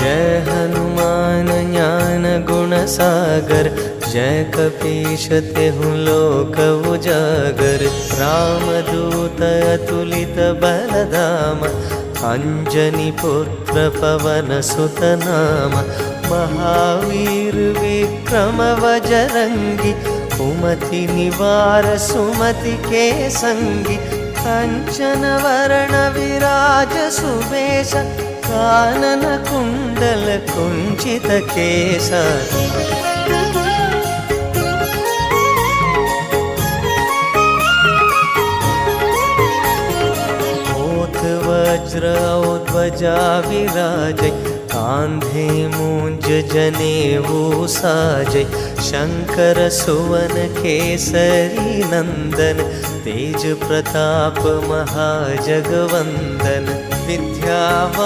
जय हनुमान ज्ञान गुण सागर, जय कपीश तेहु लोक उजागर। रामदूत अतुलित बलधाम, अंजनी पुत्र पवन सुत नाम। महावीर विक्रम बजरंगी, कुमति निवार सुमति के संगी। कंचन वरण विराज सुबेश, कानन कुंडल कुंचित केश। वज्र ध्वजा विराजै, कांधे मूंज जनेऊ साजै। शंकर सुवन केसरी नंदन, तेज प्रताप महाजगवंदन। विद्यावान